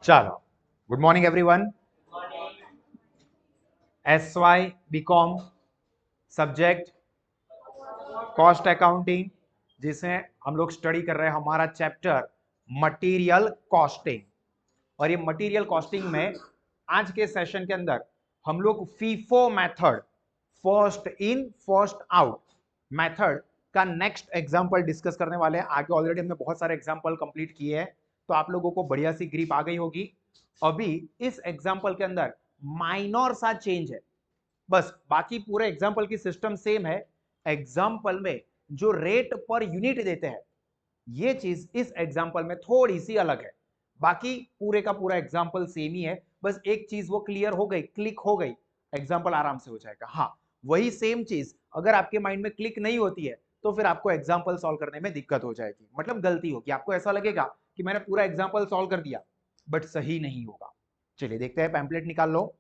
चलो, good morning everyone. SY B Com subject cost accounting, जिसमें हम लोग स्टडी कर रहे हैं हमारा चैप्टर मटेरियल कॉस्टिंग। और ये मटेरियल कॉस्टिंग में आज के सेशन के अंदर हम लोग FIFO method, first in first out method का नेक्स्ट एग्जांपल डिस्कस करने वाले हैं। आगे ऑलरेडी हमने बहुत सारे एग्जांपल कंप्लीट किए हैं, तो आप लोगों को बढ़िया सी ग्रिप आ गई होगी। अभी इस एग्जांपल के अंदर माइनर सा चेंज है, बस बाकी पूरे एग्जांपल की सिस्टम सेम है। एग्जांपल में जो रेट पर यूनिट देते हैं, ये चीज इस एग्जांपल में थोड़ी सी अलग है। बाकी पूरे का पूरा एग्जांपल सेम ही है, बस एक चीज वो क्लियर हो गई, क्लिक हो गई, एग्जांपल आराम से हो जाएगा। हाँ, वही सेम चीज अगर आपके माइंड में क्लिक नहीं होती है तो फिर आपको एग्जांपल सॉल्व करने में दिक्कत हो जाएगी, मतलब गलती होगी। आपको ऐसा लगेगा कि मैंने पूरा एग्जांपल सॉल्व कर दिया, बट सही नहीं होगा। चलिए देखते हैं, पैम्पलेट निकाल लो,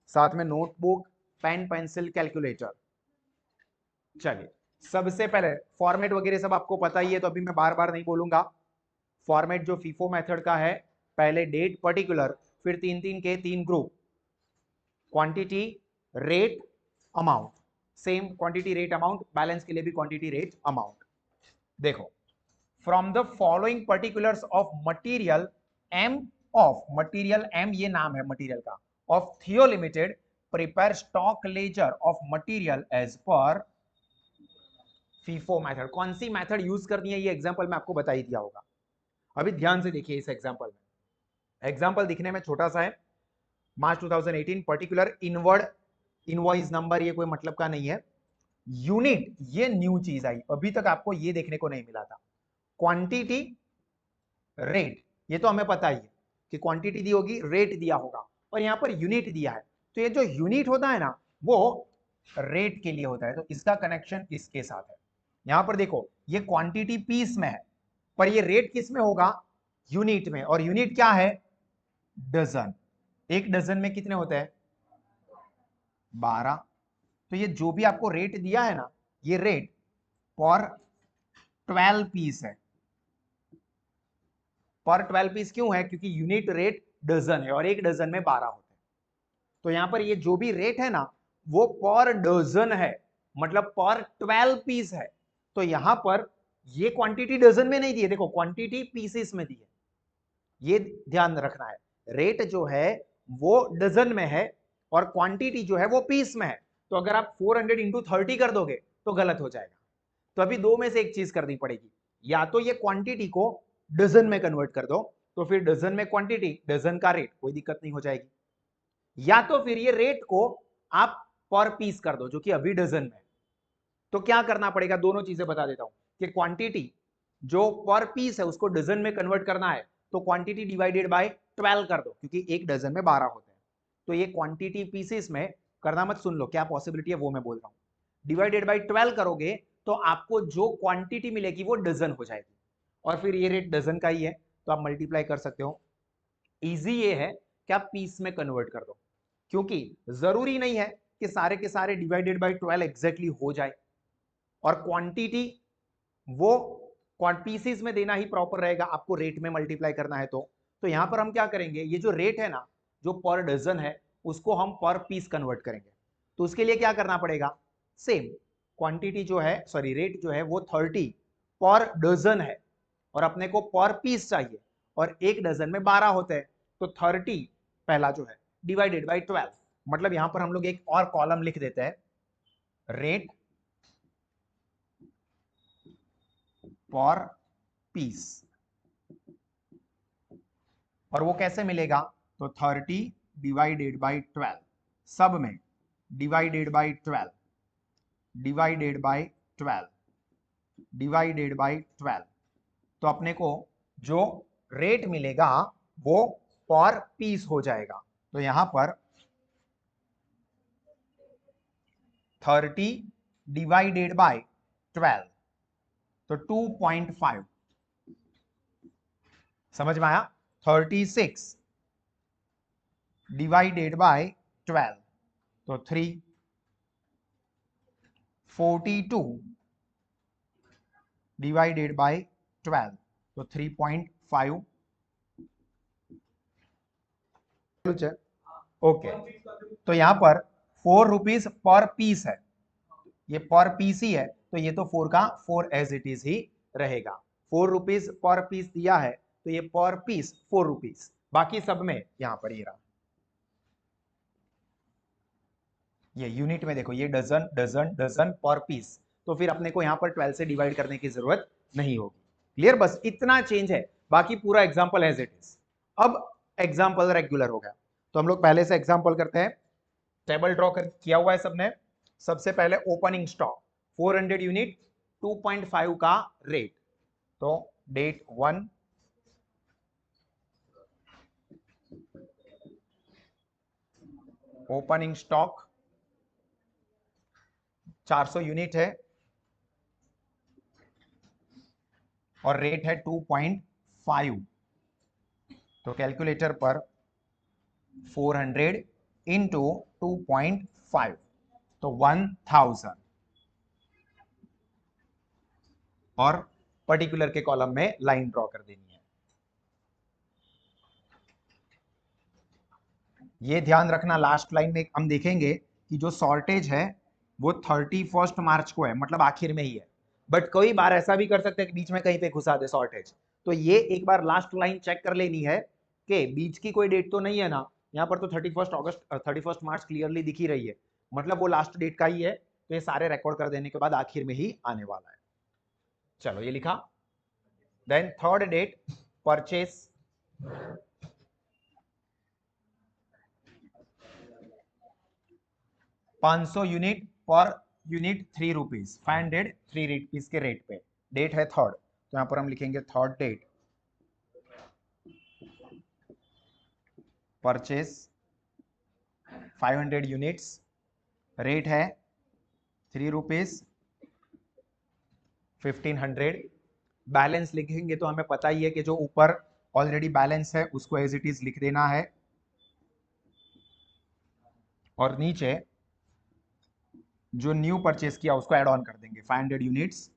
साथ में नोटबुक, पेन, पेंसिल, कैलकुलेटर। चलिए, सबसे पहले फॉर्मेट वगैरह सब आपको पता ही है, तो अभी मैं बार बार नहीं बोलूंगा। फॉर्मेट जो फीफो मेथड का है, पहले डेट पर्टिकुलर, फिर तीन तीन के तीन group, quantity, rate, amount. Same quantity, rate, amount, balance के लिए भी क्वांटिटी, रेट, अमाउंट। देखो, from the following particulars of material M, of material M, ये नाम है मटीरियल का, of Theo limited, prepare stock ledger of material as per FIFO method. कौन सी मेथड यूज करनी है, ये एग्जांपल में आपको बता ही दिया होगा। अभी ध्यान से देखिए इस एग्जांपल में। एग्जांपल दिखने में छोटा सा है, मार्च 2018, पर्टिकुलर इनवर्ड इनवॉइस नंबर, ये कोई मतलब का नहीं है। यूनिट, ये न्यू चीज आई, अभी तक आपको ये देखने को नहीं मिला था। क्वांटिटी, रेट, ये तो हमें पता ही है कि क्वांटिटी दी होगी, रेट दिया होगा, और यहां पर यूनिट दिया है। तो ये जो यूनिट होता है ना, वो रेट के लिए होता है, तो इसका कनेक्शन इसके साथ है। यहां पर देखो, ये क्वांटिटी पीस में है, पर ये रेट किस में होगा, यूनिट में। और यूनिट क्या है, डजन। एक डजन में कितने होते हैं, 12। तो ये जो भी आपको रेट दिया है ना, ये रेट पर 12 पीस है। पर 12 पीस क्यों है, क्योंकि यूनिट रेट डजन है और एक डजन में 12 होते हैं। तो यहां पर ये जो भी रेट है ना, वो पर डजन है, मतलब पर 12 पीस है। तो यहां पर ये क्वांटिटी डजन में नहीं दी है, देखो क्वांटिटी पीसेस में दी है, ये ध्यान रखना है। रेट जो है वो डजन में है और क्वांटिटी जो है वो पीस में है। तो अगर आप 400 इंटू 30 कर दोगे तो गलत हो जाएगा। तो अभी दो में से एक चीज करनी पड़ेगी, या तो ये क्वांटिटी को डजन में कन्वर्ट कर दो, तो फिर डजन में क्वांटिटी, डजन का रेट, कोई दिक्कत नहीं हो जाएगी। या तो फिर ये रेट को आप पर पीस कर दो, जो कि अभी डजन में। तो क्या करना पड़ेगा, दोनों चीजें बता देता हूं कि क्वांटिटी जो पर पीस है उसको डजन में कन्वर्ट करना है, तो क्वांटिटी डिवाइडेड बाय 12 कर दो, क्योंकि एक डजन में 12 होते हैं। तो ये क्वांटिटी पीसेस में करना मत, सुन लो क्या पॉसिबिलिटी है वो मैं बोल रहा हूं। डिवाइडेड बाय 12 करोगे तो आपको जो क्वांटिटी मिलेगी वो डजन हो जाएगी, और फिर ये रेट डजन का ही है, तो आप मल्टीप्लाई कर सकते हो। इजी ये है कि आप पीस में कन्वर्ट कर दो, क्योंकि जरूरी नहीं है कि सारे के सारे डिवाइडेड बाय 12 एग्जैक्टली हो जाए, और क्वांटिटी वो पीसीस में देना ही प्रॉपर रहेगा, आपको रेट में मल्टीप्लाई करना है। तो यहां पर हम क्या करेंगे, ये जो रेट है ना, जो पर डजन है, उसको हम पर पीस कन्वर्ट करेंगे। तो उसके लिए क्या करना पड़ेगा, सेम क्वांटिटी जो है, सॉरी रेट जो है वो 30 पर डजन है, और अपने को पर पीस चाहिए, और एक डजन में 12 होते हैं। तो 30 पहला जो है डिवाइडेड बाई 12, मतलब यहां पर हम लोग एक और कॉलम लिख देते हैं, रेट पर पीस। और वो कैसे मिलेगा, तो 30 डिवाइडेड बाई 12, सब में divided by 12, divided by 12, divided by 12। तो अपने को जो रेट मिलेगा वो पर पीस हो जाएगा। तो यहां पर 30 डिवाइडेड बाई 12, तो 2.5, समझ में आया। 36 डिवाइडेड बाई 12, तो 3। 42 डिवाइडेड बाई 12, तो 3.5। ओके, तो यहाँ पर 4 रुपीज पर पीस है, ये पर पीस ही है, तो ये तो 4 का 4 एज इट इज ही रहेगा। 4 रुपीज पर पीस दिया है, तो ये पर पीस 4 रुपीज, बाकी सब में यहां पर ये रहा, ये यूनिट में देखो, ये डजन डजन डजन पर पीस, तो फिर अपने को यहां पर 12 से डिवाइड करने की जरूरत नहीं होगी। क्लियर, बस इतना चेंज है, बाकी पूरा एग्जाम्पल एज इट इज। अब एग्जाम्पल रेगुलर हो गया, तो हम लोग पहले से एग्जाम्पल करते हैं। टेबल ड्रॉ कर किया हुआ है सबने। सबसे पहले ओपनिंग स्टॉक 400 यूनिट, 2.5 का रेट, तो डेट 1, ओपनिंग स्टॉक 400 यूनिट है और रेट है 2.5, तो कैलकुलेटर पर 400 इंटू 2.5, तो 1000, और पर्टिकुलर के कॉलम में लाइन ड्रॉ कर देनी है। ये ध्यान रखना, लास्ट लाइन में हम देखेंगे कि जो शॉर्टेज है वो 31 मार्च को है, मतलब आखिर में ही है, बट कई बार ऐसा भी कर सकते हैं कि बीच में कहीं पे घुसा दे शॉर्टेज, तो ये एक बार लास्ट लाइन चेक कर लेनी है कि बीच की कोई डेट तो नहीं है ना। यहाँ पर तो 31 मार्च क्लियरली दिख ही रही है, मतलब वो लास्ट डेट का ही है, तो ये सारे रिकॉर्ड कर देने के बाद आखिर में ही आने वाला है। चलो ये लिखा। Then third date purchase, ₹500 unit, per unit 3 rupees, 500 3 rupees के रेट पे, डेट है थर्ड, तो यहां पर हम लिखेंगे third date purchase 500 units, rate है 3 रुपीज 1500। बैलेंस लिखेंगे तो हमें पता ही है कि जो ऊपर ऑलरेडी बैलेंस है उसको एज इट इज लिख देना है, और नीचे जो न्यू परचेस किया उसको ऐड ऑन कर देंगे 500 यूनिट्स,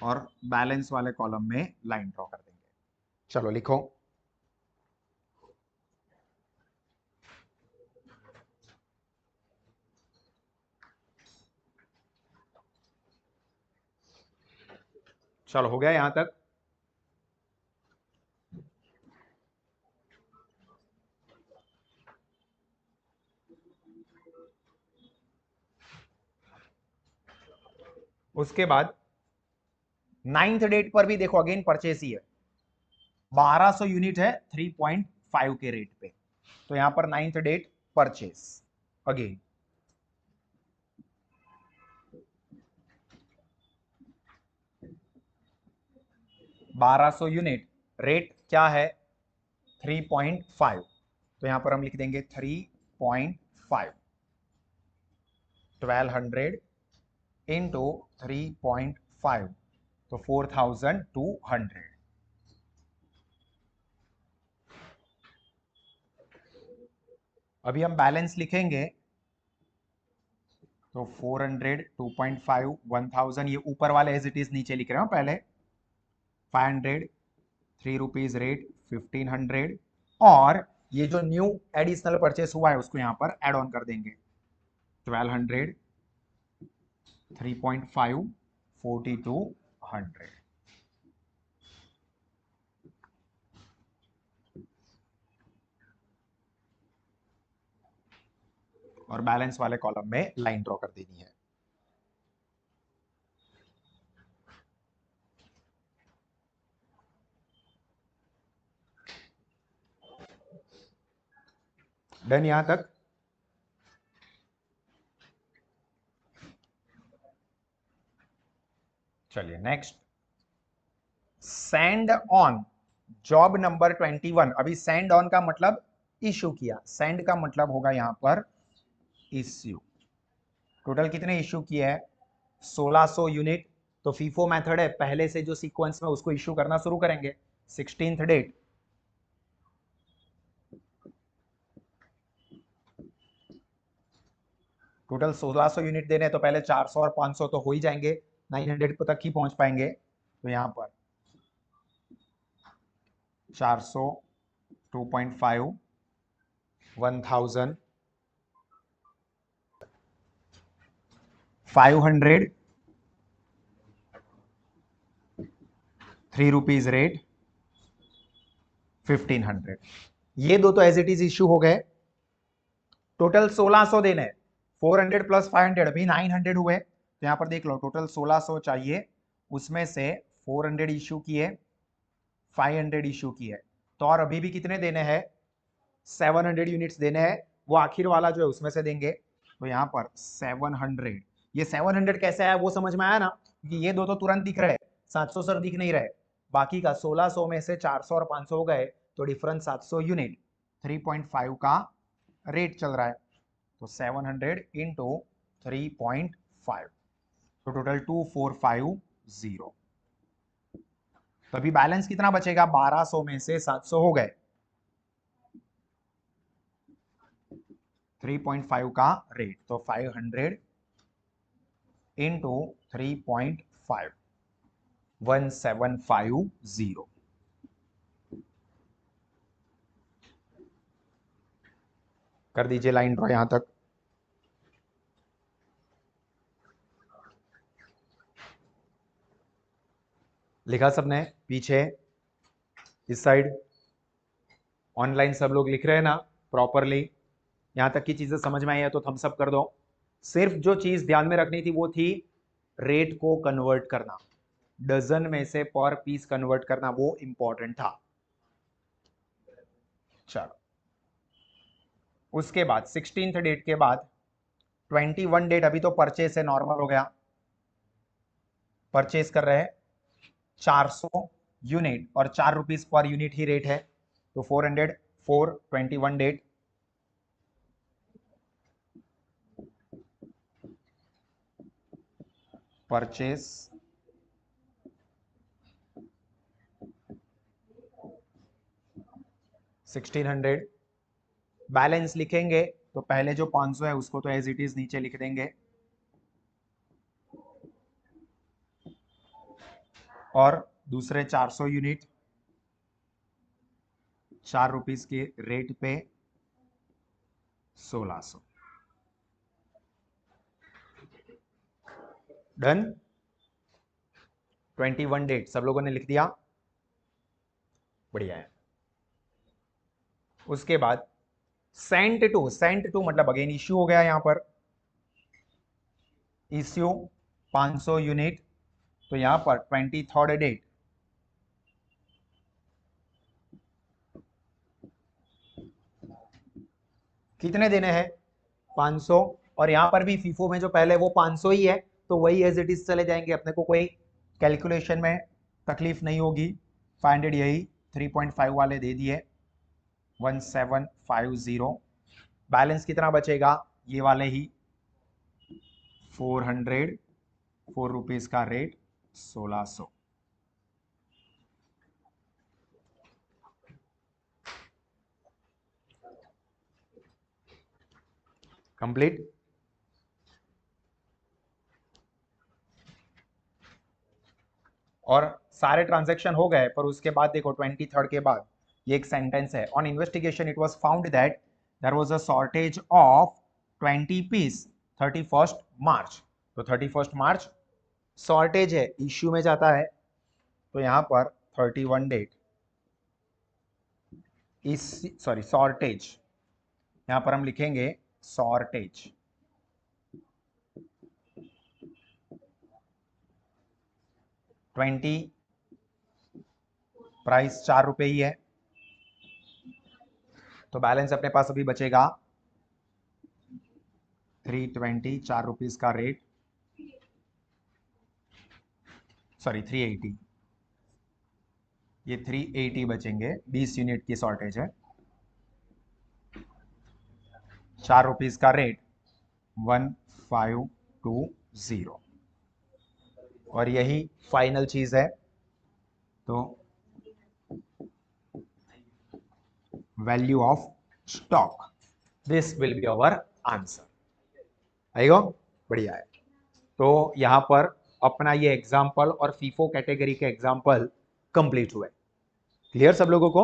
और बैलेंस वाले कॉलम में लाइन ड्रॉ कर देंगे। चलो लिखो। चलो हो गया यहां तक। उसके बाद 9th डेट पर भी देखो अगेन परचेस ही है, 1200 यूनिट है 3.5 के रेट पे, तो यहां पर 9th date purchase again, ₹1200 unit, rate क्या है 3.5, तो यहां पर हम लिख देंगे 3.5, 1200 इंटू 3.5, तो 4200। अभी हम बैलेंस लिखेंगे, तो 400 2.5 1000, ये ऊपर वाले एज इट इज नीचे लिख रहे हो पहले, 500 3 रुपीज रेट 1500, और ये जो न्यू एडिशनल परचेस हुआ है उसको यहां पर ऐड ऑन कर देंगे, 1200 3.5 4200। और बैलेंस वाले कॉलम में लाइन ड्रॉ कर देनी है। डन यहां तक। चलिए next, send on job number 21। अभी सेंड ऑन का मतलब इश्यू किया, सेंड का मतलब होगा यहां पर इश्यू। टोटल कितने इश्यू किए हैं 1600 यूनिट, तो फीफो मेथड है, पहले से जो सीक्वेंस में उसको इश्यू करना शुरू करेंगे। 16th डेट, टोटल 1600 यूनिट देने हैं, तो पहले 400 और 500 तो हो ही जाएंगे, 900 तक ही पहुंच पाएंगे, तो यहां पर 400, 2.5, 1000, 500, 3 रुपीज रेट, 1500। ये दो तो एज इट इज इश्यू हो गए। टोटल 1600 देने, 400 प्लस 500 अभी 900 हुए। तो यहां पर देख लो टोटल 1600 चाहिए, उसमें से 400 इश्यू किए, 500 इश्यू किए, तो और अभी भी कितने देने हैं, 700 यूनिट्स देने हैं। वो आखिर वाला जो है उसमें से देंगे। तो यहाँ पर 700, ये 700 कैसे आया वो समझ में आया ना, क्योंकि ये दो तो तुरंत दिख रहे हैं, 700 सर दिख नहीं रहे। बाकी का 1600 में से 400 और 500 हो गए, तो डिफरेंस 700 यूनिट, 3.5 का रेट चल रहा है। तो 700 इंटू 3.5, तो टोटल 2450। तभी बैलेंस कितना बचेगा, 1200 में से 700 हो गए, 3.5 का रेट, तो 500 इंटू 3.5, 1750। कर दीजिए लाइन ड्रॉ यहां तक। लिखा सबने पीछे इस साइड, ऑनलाइन सब लोग लिख रहे हैं ना प्रॉपरली, यहां तक की चीजें समझ में आई है तो थम्स अप कर दो। सिर्फ जो चीज ध्यान में रखनी थी वो थी रेट को कन्वर्ट करना, डजन में से पर पीस कन्वर्ट करना, वो इंपॉर्टेंट था। चलो उसके बाद 16th डेट के बाद 21 डेट, अभी तो परचेस है, नॉर्मल हो गया, परचेस कर रहे हैं 400 यूनिट और 4 रुपीज पर यूनिट ही रेट है, तो 400 4 21 डेट, परचेस 1600, बैलेंस लिखेंगे तो पहले जो 500 है उसको तो एज इट इज नीचे लिख देंगे, और दूसरे 400 यूनिट 4 रुपीज के रेट पे 1600। डन। 21 डेट सब लोगों ने लिख दिया, बढ़िया है। उसके बाद सेंट टू मतलब अगेन इश्यू हो गया, यहां पर इश्यू 500 यूनिट, तो यहां पर 23rd डेट, कितने देने हैं, 500, और यहां पर भी फीफो में जो पहले वो 500 ही है, तो वही एज इट इज चले जाएंगे, अपने को कोई कैलकुलेशन में तकलीफ नहीं होगी। 500 यही 3.5 वाले दे दिए, 1750। बैलेंस कितना बचेगा, ये वाले ही 400, 4 रुपीज का रेट 1600। कंप्लीट। और सारे ट्रांजैक्शन हो गए, पर उसके बाद देखो 23rd के बाद ये एक सेंटेंस है, on investigation it was found that there was a shortage of 20 piece 31st March. तो 31st मार्च शॉर्टेज है, इश्यू में जाता है, तो यहां पर 31 डेट इस, सॉरी शॉर्टेज, यहां पर हम लिखेंगे शॉर्टेज, 20, प्राइस 4 रुपए ही है, तो बैलेंस अपने पास अभी बचेगा 320, 4 रुपीज का रेट, सॉरी 380, ये 380 बचेंगे, 20 यूनिट की शॉर्टेज है, 4 रुपीज का रेट 1520, और यही फाइनल चीज है। तो value of stock, this will be our answer. आएगा, बढ़िया है। तो यहां पर अपना ये एग्जाम्पल और फीफो कैटेगरी के एग्जाम्पल कंप्लीट हुए। क्लियर सब लोगों को?